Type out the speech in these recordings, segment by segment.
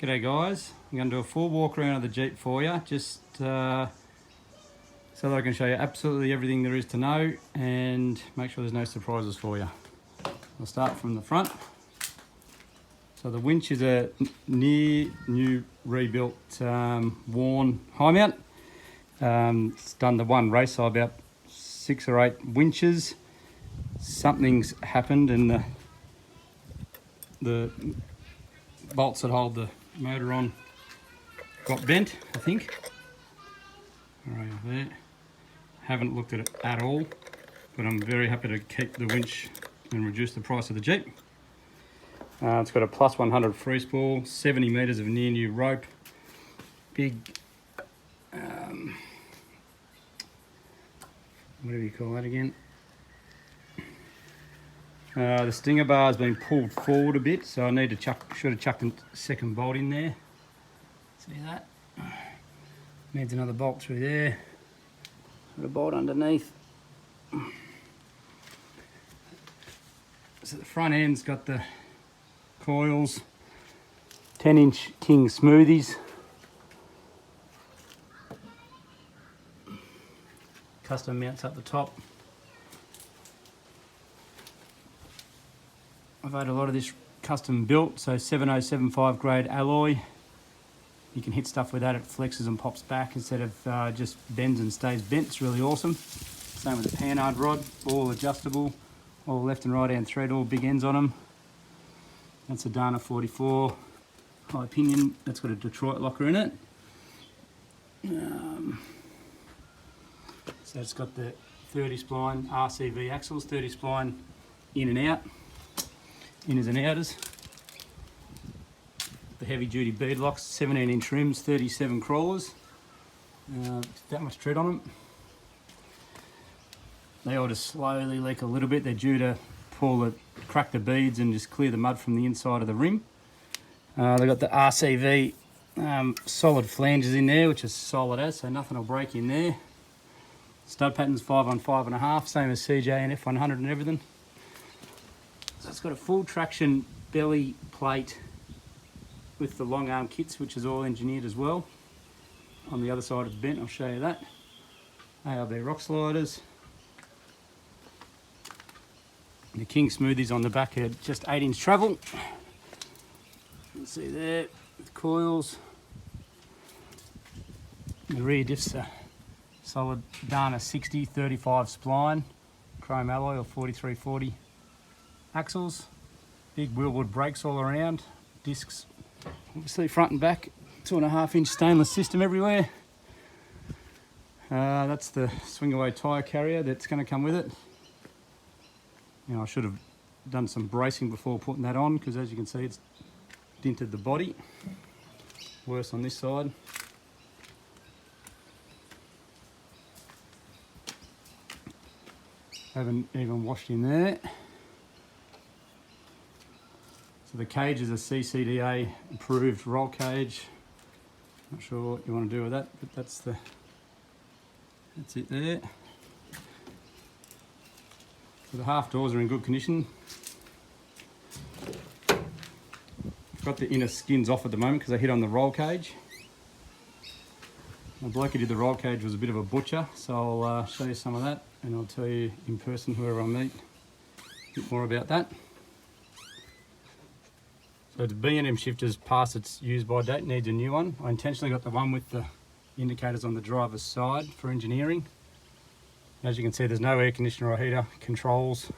G'day guys, I'm going to do a full walk around of the Jeep for you, just so that I can show you absolutely everything there is to know and make sure there's no surprises for you. I'll start from the front. So the winch is a near new rebuilt worn high mount. It's done the one race, so about 6 or 8 winches. Something's happened and the bolts that hold the motor on got bent, I think. Right there. Haven't looked at it at all, but I'm very happy to keep the winch and reduce the price of the Jeep. It's got a plus 100 free spool, 70 metres of near new rope, big, whatever you call that again. The stinger bar has been pulled forward a bit, so I need to should have chucked a second bolt in there. See that? Needs another bolt through there. Got a bolt underneath. So the front end's got the coils, 10-inch King smoothies. Custom mounts up the top. I've had a lot of this custom built, so 7075 grade alloy. You can hit stuff with that, it flexes and pops back instead of just bends and stays bent. It's really awesome. Same with the panhard rod, all adjustable, all left and right hand thread, all big ends on them. That's a Dana 44 high pinion. That's got a Detroit locker in it. So it's got the 30 spline RCV axles, 30 spline in and out. Inners and outers. The heavy duty bead locks, 17-inch rims, 37 crawlers. That much tread on them. They all just slowly leak a little bit. They're due to crack the beads and just clear the mud from the inside of the rim. They've got the RCV solid flanges in there, which is solid as, so nothing will break in there. Stud patterns 5 on 5.5, same as CJ and F100 and everything. So it's got a full traction belly plate with the long arm kits, which is all engineered as well. On the other side it's bent, I'll show you that. ARB rock sliders. The King smoothies on the back are just 8-inch travel. You can see there with coils. The rear diffs are solid Dana 60 35 spline, chrome alloy or 4340. Axles, big wheelwood brakes all around, discs obviously front and back, 2.5-inch stainless system everywhere. That's the swing away tyre carrier that's going to come with it. Now I should have done some bracing before putting that on, because as you can see it's dinted the body. Worse on this side. Haven't even washed in there. So the cage is a CCDA approved roll cage. Not sure what you want to do with that, but that's it there. So the half doors are in good condition. I've got the inner skins off at the moment because I hit on the roll cage. The bloke who did the roll cage was a bit of a butcher, so I'll show you some of that and I'll tell you in person, whoever I meet, a bit more about that. So the B&M shifter's past its use by date, needs a new one. I intentionally got the one with the indicators on the driver's side for engineering. As you can see, there's no air conditioner or heater controls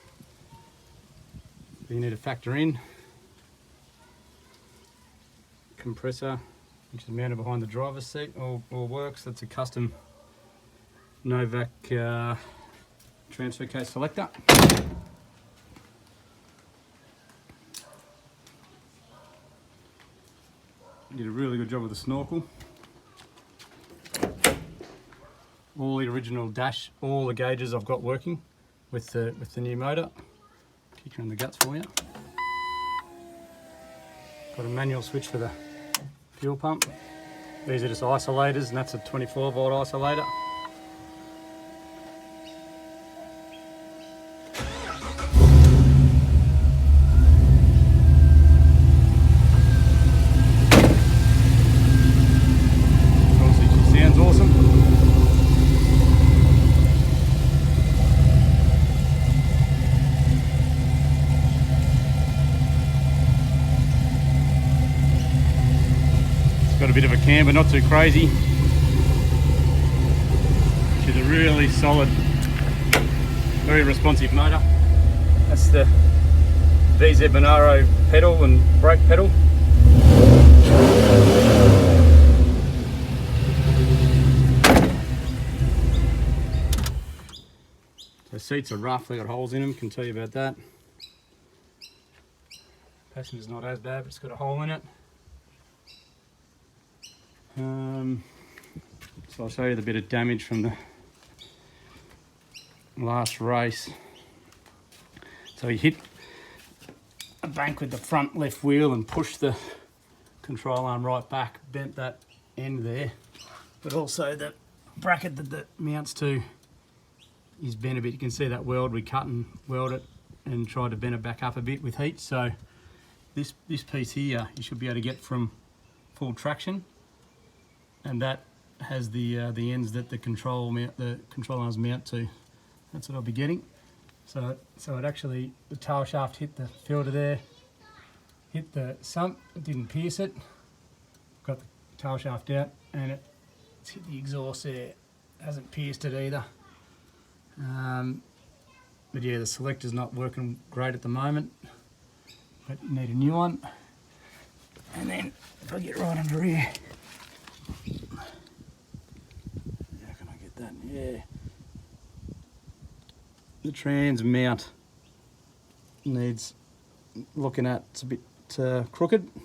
that you need to factor in. Compressor, which is mounted behind the driver's seat, all works. That's a custom Novak transfer case selector. Did a really good job with the snorkel. All the original dash, all the gauges I've got working with the new motor. Kick around the guts for you. Got a manual switch for the fuel pump. These are just isolators, and that's a 24-volt isolator. got a bit of a camber, not too crazy. Which is a really solid, very responsive motor. That's the VZ Monaro pedal and brake pedal. The seats are rough, they got holes in them, can tell you about that. Passenger's not as bad, but it's got a hole in it. So I'll show you the bit of damage from the last race. So he hit a bank with the front left wheel and pushed the control arm right back, bent that end there, but also the bracket that that mounts to is bent a bit. You can see that weld, we cut and weld it and tried to bend it back up a bit with heat. So this piece here you should be able to get from full traction, and that has the ends that the control arms mount to. That's what I'll be getting. So it actually, the tail shaft hit the filter there, hit the sump, it didn't pierce it, got the tail shaft out, and it's hit the exhaust there, it hasn't pierced it either. But yeah, the selector's not working great at the moment, but you need a new one. And then if I get right under here, how can I get that? Yeah. The trans mount needs looking at. It's a bit crooked. It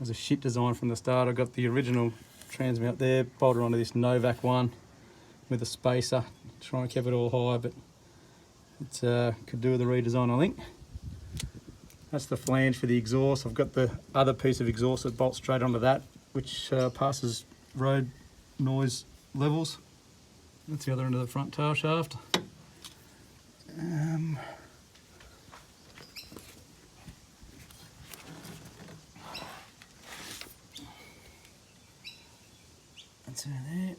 was a shit design from the start. I got the original trans mount there, bolted onto this Novak one with a spacer, trying to keep it all high, but it could do with a redesign, I think. That's the flange for the exhaust. I've got the other piece of exhaust that bolts straight onto that, which passes road noise levels. That's the other end of the front tail shaft. That's in there.